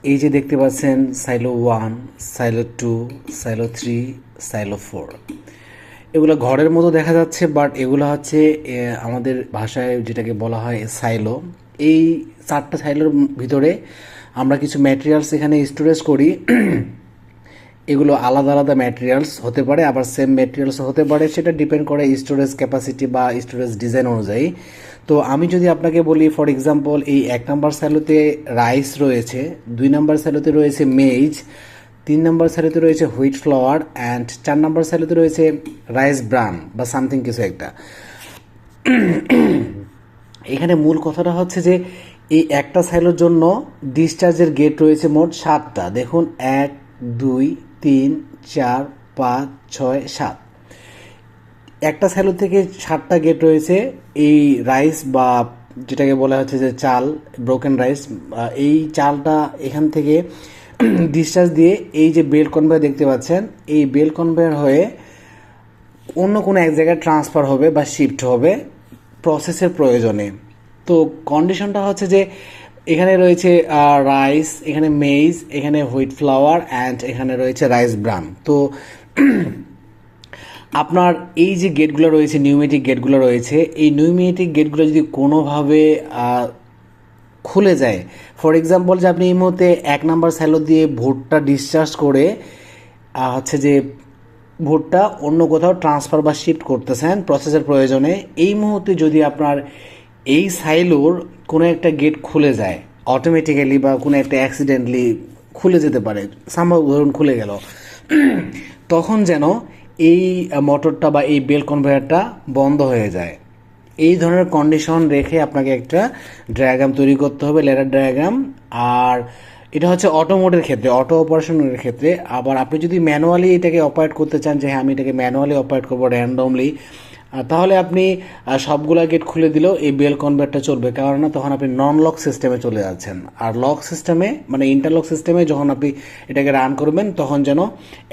এই যে দেখতে পাচ্ছেন সাইলো 1, সাইলো 2, সাইলো 3, সাইলো 4, এগুলো ঘরের মতো দেখা যাচ্ছে, বাট এগুলো হচ্ছে আমাদের ভাষায় যেটাকে বলা হয় সাইলো। এই 4টা সাইলোর ভিতরে আমরা কিছু ম্যাটেরিয়ালস এখানে স্টোরেজ করি। এগুলো আলাদা আলাদা ম্যাটেরিয়ালস হতে পারে, আবার সেম ম্যাটেরিয়ালস হতে পারে, সেটা ডিপেন্ড করে স্টোরেজ ক্যাপাসিটি বা স্টোরেজ ডিজাইন অনুযায়ী। তো আমি যদি আপনাকে বলি, ফর এক্সাম্পল, এই 1 নম্বর স্যালোতে রাইস রয়েছে, 2 নম্বর স্যালোতে রয়েছে মেজ, 3 নম্বর স্যালোতে রয়েছে হুইট ফ্লাওয়ার, অ্যান্ড 4 নম্বর স্যালোতে রয়েছে রাইস ব্রান বা সামথিং কিছু একটা। এখানে মূল কথাটা হচ্ছে যে এই একটা সাইলোর জন্য ডিসচার্জের গেট রয়েছে মোট 7টা। দেখুন, 1, 2, 3, 4, 5, 6, 7। একটা সাইলো থেকে 7টা গেট রয়েছে। এই রাইস বা যেটাকে বলা হচ্ছে যে চাল, ব্রোকেন রাইস, এই চালটা এখান থেকে ডিসচার্জ দিয়ে এই যে বেল কনভেয়ার দেখতে পাচ্ছেন, এই বেল কনভেয়ার হয়ে অন্য কোনো এক জায়গায় ট্রান্সফার হবে বা শিফট হবে প্রসেসের প্রয়োজনে। তো কন্ডিশনটা হচ্ছে যে এখানে রয়েছে রাইস, এখানে মেইজ, এখানে হুইট ফ্লাওয়ার, অ্যান্ড এখানে রয়েছে রাইস ব্রান। তো আপনার এই যে গেটগুলো রয়েছে, নিউমেটিক গেটগুলো রয়েছে, এই নিউমেটিক গেটগুলো যদি কোনোভাবে খুলে যায়, ফর এক্সাম্পল যে আপনি এই মুহূর্তে 1 নম্বর স্যালো দিয়ে ভোটটা ডিসচার্জ করে হচ্ছে যে ভোটটা অন্য কোথাও ট্রান্সফার বা শিফট করতেছেন প্রসেসের প্রয়োজনে, এই মুহূর্তে যদি আপনার এই সাইলোর কোনো একটা গেট খুলে যায় অটোমেটিক্যালি বা কোনো একটা অ্যাক্সিডেন্টলি খুলে যেতে পারে, সম্ভব ধরুন খুলে গেল, তখন যেন এই মোটরটা বা এই বেল কনভেয়ারটা বন্ধ হয়ে যায়। এই ধরনের কন্ডিশন রেখে আপনাকে একটা ডায়াগ্রাম তৈরি করতে হবে, ল্যাডার ডায়াগ্রাম। আর এটা হচ্ছে অটো মোডের ক্ষেত্রে, অটো অপারেশনের ক্ষেত্রে। আবার আপনি যদি ম্যানুয়ালি এটাকে অপারেট করতে চান, যে হ্যাঁ আমি এটাকে ম্যানুয়ালি অপারেট করবো র্যান্ডমলি, তাহলে আপনি সবগুলা গেট খুলে দিলেও এই বেল কনভার্টটা চলবে, কারণ তখন আপনি নন লক সিস্টেমে চলে যাচ্ছেন। আর লক সিস্টেমে মানে ইন্টারলক সিস্টেমে যখন আপনি এটাকে রান করবেন, তখন যেন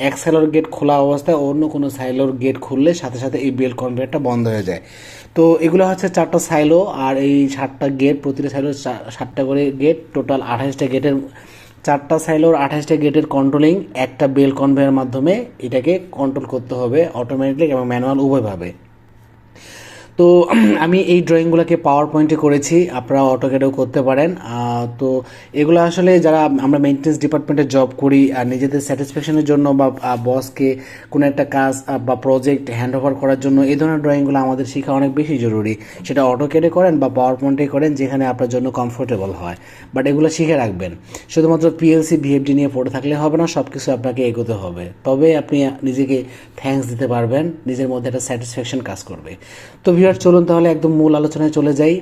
এক সাইলোর গেট খোলা অবস্থায় অন্য কোনো সাইলোর গেট খুললে সাথে সাথে এই বেল কনভার্টটা বন্ধ হয়ে যায়। তো এগুলো হচ্ছে 4টা সাইলো, আর এই 7টা গেট, প্রতিটা সাইলোর 7টা করে গেট, টোটাল 28টা গেটের, 4টা সাইলোর 28টা গেটের কন্ট্রোলিং একটা বেল কনভেয়ার মাধ্যমে এটাকে কন্ট্রোল করতে হবে অটোমেটিক এবং ম্যানুয়াল উভয়ভাবে। তো আমি এই ড্রয়িংগুলোকে পাওয়ার পয়েন্টে করেছি, আপনারা অটোক্যাডেও করতে পারেন। তো এগুলো আসলে যারা আমরা মেইনটেন্স ডিপার্টমেন্টে জব করি আর নিজেদের স্যাটিসফ্যাকশনের জন্য বা বসকে কোনো একটা কাজ বা প্রজেক্ট হ্যান্ড ওভার করার জন্য এই ধরনের ড্রয়িংগুলো আমাদের শেখা অনেক বেশি জরুরি। সেটা অটোক্যাডে করেন বা পাওয়ার পয়েন্টে করেন, যেখানে আপনার জন্য কমফোর্টেবল হয়। বাট এগুলো শিখে রাখবেন। শুধুমাত্র পিএলসি ভিএফডি নিয়ে পড়ে থাকলে হবে না, সব কিছু আপনাকে এগোতে হবে, তবে আপনি নিজেকে থ্যাঙ্কস দিতে পারবেন, নিজের মধ্যে একটা স্যাটিসফ্যাকশন কাজ করবে। তো ভিউয়ার, চলুন তাহলে একদম মূল আলোচনায় চলে যাই।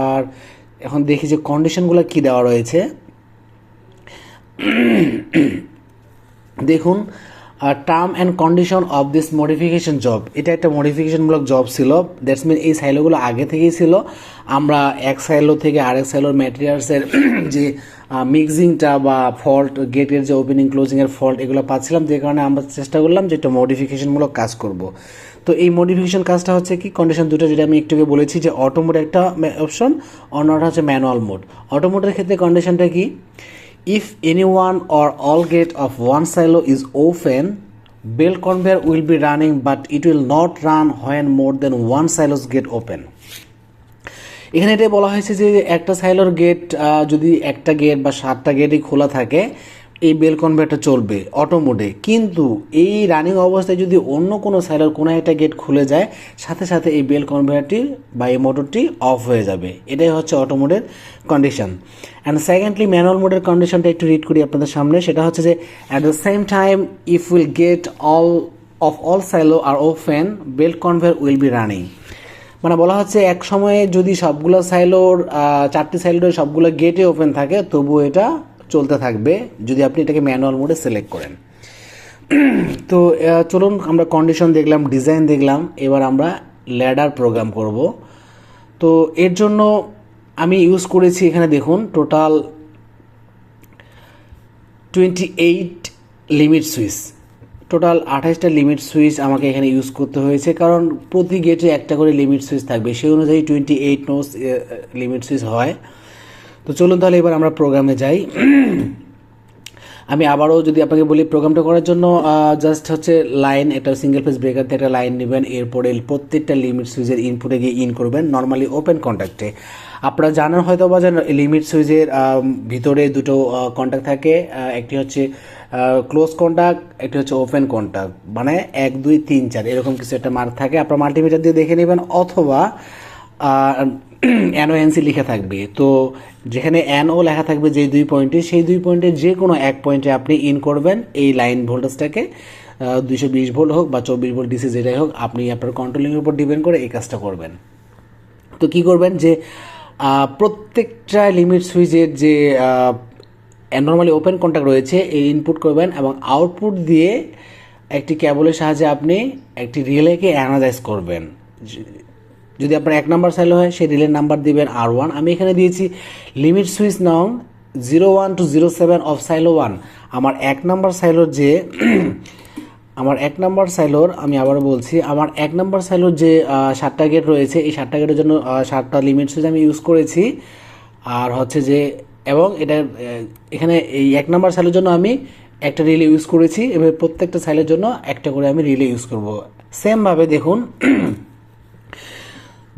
আর এখন দেখি যে কন্ডিশনগুলো কি দেওয়া রয়েছে। দেখুন, term and condition of this modification job, এটা একটা মডিফিকেশনমূলক জব ছিল। দ্যাটস মিন এই সাইলোগুলো আগে থেকেই ছিল। আমরা এক সাইলো থেকে আরেক সাইলোর ম্যাটেরিয়ালসের যে মিক্সিংটা বা ফল্ট, গেটের যে ওপেনিং ক্লোজিংয়ের ফল্ট, এগুলো পাচ্ছিলাম, যে কারণে আমরা চেষ্টা করলাম যে একটা মডিফিকেশনমূলক কাজ করব। তো এই মডিফিকেশন কাজটা হচ্ছে কি, কন্ডিশন দুটো যেটা আমি একটু আগে বলেছি, যে অটো মোড একটা অপশন, অন্যটা হচ্ছে ম্যানুয়াল মোড। অটো মোডের ক্ষেত্রে কন্ডিশনটা কি, if any one or all gate of one silo is open, bell conveyor will be running, but it will not run when more than one silos gate open. এখানে এটাই বলা হয়েছে যে একটা সাইলোর গেট যদি একটা গেট বা 7টা গেটই খোলা থাকে, এই বেল কনভেয়ারটা চলবে অটো মোডে। কিন্তু এই রানিং অবস্থায় যদি অন্য কোনো সাইলোর কোনো একটা গেট খুলে যায়, সাথে সাথে এই বেল কনভেয়ারটি বা এই মোটরটি অফ হয়ে যাবে। এটাই হচ্ছে অটো মোডের কন্ডিশন। অ্যান্ড সেকেন্ডলি, ম্যানুয়াল মোডের কন্ডিশনটা একটু রিড করি আপনাদের সামনে। সেটা হচ্ছে যে at the same time if will get all silo are open, belt conveyor will be running. মানে বলা হচ্ছে এক সময়ে যদি সবগুলো সাইলোর 4টি সাইলোর সবগুলো গেটে ওপেন থাকে, তবুও এটা চলতে থাকবে যদি আপনি এটাকে ম্যানুয়াল মোডে সিলেক্ট করেন। তো চলুন, আমরা কন্ডিশন দেখলাম, ডিজাইন দেখলাম, এবার আমরা ল্যাডার প্রোগ্রাম করব। তো এর জন্য আমি ইউজ করেছি, এখানে দেখুন, টোটাল 28 লিমিট সুইচ, টোটাল 28টা লিমিট সুইচ আমাকে এখানে ইউজ করতে হয়েছে, কারণ প্রতি গেটে একটা করে লিমিট সুইচ থাকবে, সেই অনুযায়ী 28 নোস লিমিট সুইচ হয়। তো চলুন তাহলে এবার আমরা প্রোগ্রামে যাই। আমি আবারও যদি আপনাকে বলি প্রোগ্রামটা করার জন্য জাস্ট হচ্ছে লাইন, একটা সিঙ্গেল ফেজ ব্রেকার থেকে একটা লাইন নেবেন, এরপরে প্রত্যেকটা লিমিট সুইচের ইনপুটে গিয়ে ইন করবেন নর্মালি ওপেন কন্ট্যাক্টে। আপনারা জানেন হয়তো বা যে লিমিট সুইচের ভিতরে দুটো কন্ট্যাক্ট থাকে, একটি হচ্ছে ক্লোজ কন্ট্যাক্ট, একটি হচ্ছে ওপেন কন্ট্যাক্ট, মানে 1 2 3 4 এরকম কিছু একটা মার্ক থাকে। আপনার মাল্টিমিটার দিয়ে দেখে নেবেন, অথবা NONC লিখে থাকবে। তো যেখানে NO লেখা থাকবে যে 2 পয়েন্টে, সেই 2 পয়েন্টে যে কোনো এক পয়েন্টে আপনি ইন করবেন এই লাইন ভোল্টেজটাকে, 220 ভোল্ট হোক বা 24 ভোল্ট ডিসি যেটাই হোক, আপনি আপনার কন্ট্রোলিংয়ের উপর ডিপেন্ড করে এই কাজটা করবেন। তো কি করবেন যে প্রত্যেকটা লিমিট সুইচের যে নর্মালি ওপেন কন্ট্যাক্ট রয়েছে এই ইনপুট করবেন, এবং আউটপুট দিয়ে একটি কেবলের সাহায্যে আপনি একটি রিলেকে অ্যানালাইজ করবেন। যদি আপনার 1 নাম্বার সাইলো হয় সেই রিলের নাম্বার দিবেন R1। আমি এখানে দিয়েছি লিমিট সুইচ নং 01 to 07 অফ সাইলো 1। আমার 1 নাম্বার সাইলোর যে আমার 1 নাম্বার সাইলোর, আমি আবার বলছি, আমার 1 নাম্বার সাইলোর যে 7টা গেট রয়েছে, এই 7টা গেটের জন্য 7টা লিমিট সুইচ আমি ইউজ করেছি। আর হচ্ছে যে, এবং এটা এখানে এই 1 নাম্বার সাইলের জন্য আমি একটা রিলে ইউজ করেছি, এবার প্রত্যেকটা সাইলের জন্য একটা করে আমি রিলে ইউজ করব। সেমভাবে দেখুন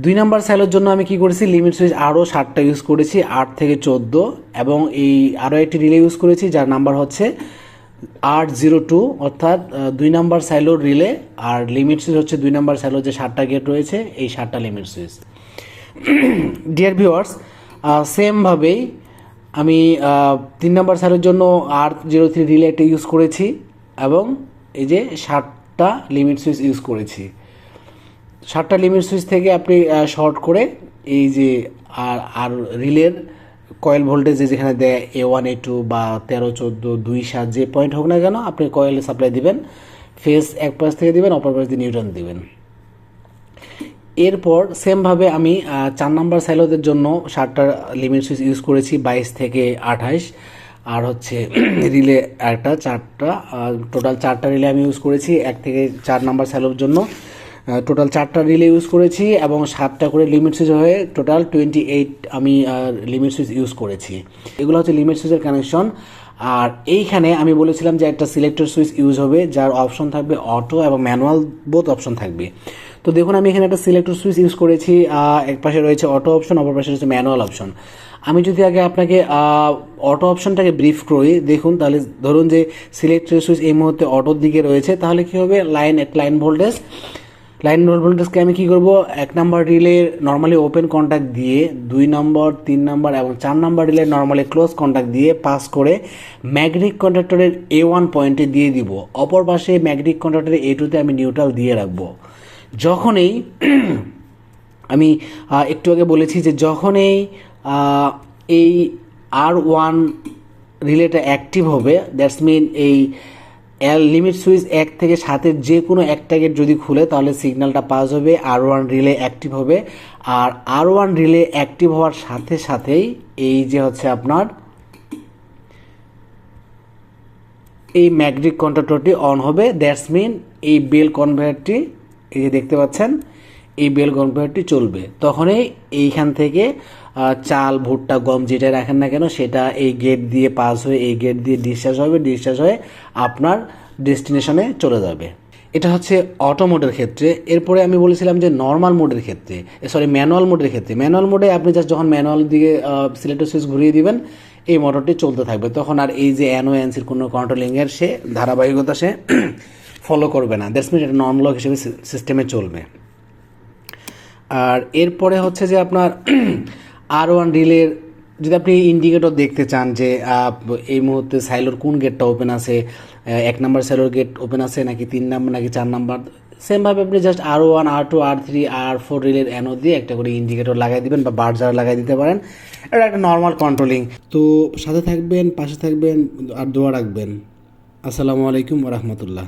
2 নাম্বার সাইলের জন্য আমি কি করেছি, লিমিট সুইচ আরও 7টা ইউজ করেছি, 8 থেকে 14, এবং এই আরও একটি রিলে ইউজ করেছি যার নাম্বার হচ্ছে 802, অর্থাৎ 2 নাম্বার সাইলোর রিলে। আর লিমিট সুইচ হচ্ছে 2 নাম্বার সাইলোর যে 7টা গেট রয়েছে এই 7টা লিমিট সুইচ। ডিয়ার ভিউয়ার্স, সেমভাবেই আমি 3 নাম্বার সাইলের জন্য R03 রিলে একটা ইউজ করেছি, এবং এই যে 7টা লিমিট সুইচ ইউজ করেছি। 7টা লিমিট সুইচ থেকে আপনি শর্ট করে এই যে আর রিলের কয়েল ভোল্টেজ যেখানে দেয় A1 A2 বা 13 14 2 7 যে পয়েন্ট হোক না কেন, আপনি কয়েল সাপ্লাই দিবেন, ফেজ এক পাশ থেকে দিবেন, অপর পাশ দিয়ে নিউট্রাল দিবেন। এরপর সেমভাবে আমি 4 নাম্বার সাইলোদের জন্য 7টা লিমিট সুইচ ইউজ করেছি, 22 থেকে 28, আর হচ্ছে রিলে একটা 4টা, টোটাল 4টা রিলে আমি ইউজ করেছি 1 থেকে 4 নাম্বার সাইলোর জন্য। টোটাল 4টা রিলে ইউজ করেছি, এবং 7টা করে লিমিট সুইচ হয়ে টোটাল 28 আমি লিমিট সুইচ ইউজ করেছি। এগুলো হচ্ছে লিমিট সুইচের কানেকশন। আর এইখানে আমি বলেছিলাম যে একটা সিলেক্টর সুইচ ইউজ হবে, যার অপশন থাকবে অটো এবং ম্যানুয়াল, বোথ অপশন থাকবে। তো দেখুন আমি এখানে একটা সিলেক্টর সুইচ ইউজ করেছি, এক পাশে রয়েছে অটো অপশন, অপর পাশে রয়েছে ম্যানুয়াল অপশন। আমি যদি আগে আপনাকে অটো অপশনটাকে ব্রিফ করি, দেখুন তাহলে ধরুন যে সিলেক্টর সুইচ এই মুহূর্তে অটোর দিকে রয়েছে, তাহলে কী হবে, লাইন ভোল্টেজকে আমি কী করব, 1 number relay normally open contact দিয়ে 2 নম্বর 3 নাম্বার এবং 4 number relay normally close contact দিয়ে পাস করে ম্যাগনেটিক কন্ট্যাক্টরের A1 পয়েন্টে দিয়ে দিব, অপর পাশে ম্যাগনেটিক কন্ট্যাক্টরের A2তে আমি নিউট্রাল দিয়ে রাখবো। যখনই আমি একটু আগে বলেছি যে যখনই এই R1 রিলেটা অ্যাক্টিভ হবে, দ্যাটস মিন এই লিমিট সুইচ 1 থেকে 7-এর যে কোনো একটা গেট যদি খুলে, তাহলে সিগন্যালটা পাস হবে, R1 রিলে অ্যাক্টিভ হবে। আর R1 রিলে অ্যাক্টিভ হওয়ার সাথে সাথেই এই যে হচ্ছে আপনার এই ম্যাগনেটিক কন্ট্যাক্টরটি অন হবে, দ্যাটস মিন এই বেল কনভার্টারটি, এই যে দেখতে পাচ্ছেন এই বেল কনভার্টারটি চলবে। তখনই এইখান থেকে চাল ভুট্টা গম যেটা রাখেন না কেন, সেটা এই গেট দিয়ে পাস হয়ে এই গেট দিয়ে ডিসচার্জ হয়ে আপনার ডেস্টিনেশনে চলে যাবে। এটা হচ্ছে অটো মোডের ক্ষেত্রে। এরপরে আমি বলেছিলাম যে নর্মাল মোডের ক্ষেত্রে, ম্যানুয়াল মোডের ক্ষেত্রে, ম্যানুয়াল মোডে আপনি জাস্ট যখন ম্যানুয়াল দিকে সিলেক্টর সুইচ ঘুরিয়ে দিবেন, এই মোটরটি চলতে থাকবে, তখন আর এই যে NONCর কোনো কন্ট্রোলিংয়ের সে ধারাবাহিকতা সে ফলো করবে না, দ্যাটস মিন এটা নন লক হিসেবে সিস্টেমে চলবে। আর এরপরে হচ্ছে যে আপনার R1 রিলের যদি আপনি ইন্ডিকেটর দেখতে চান যে এই মুহূর্তে সাইলোর কোন গেটটা ওপেন আছে, 1 নাম্বার সাইলোর গেট ওপেন আছে নাকি 3 নাম্বার নাকি 4 নাম্বার, সেমভাবে আপনি just R1 R2 R3 R4 রিলের NO দিয়ে একটা করে ইন্ডিকেটর লাগাই দিবেন বা বার্জার লাগাই দিতে পারেন। এটা একটা নর্মাল কন্ট্রোলিং। তো সাথে থাকবেন, পাশে থাকবেন, আর দোয়া রাখবেন। আসসালামু আলাইকুম ওয়া রাহমাতুল্লাহ।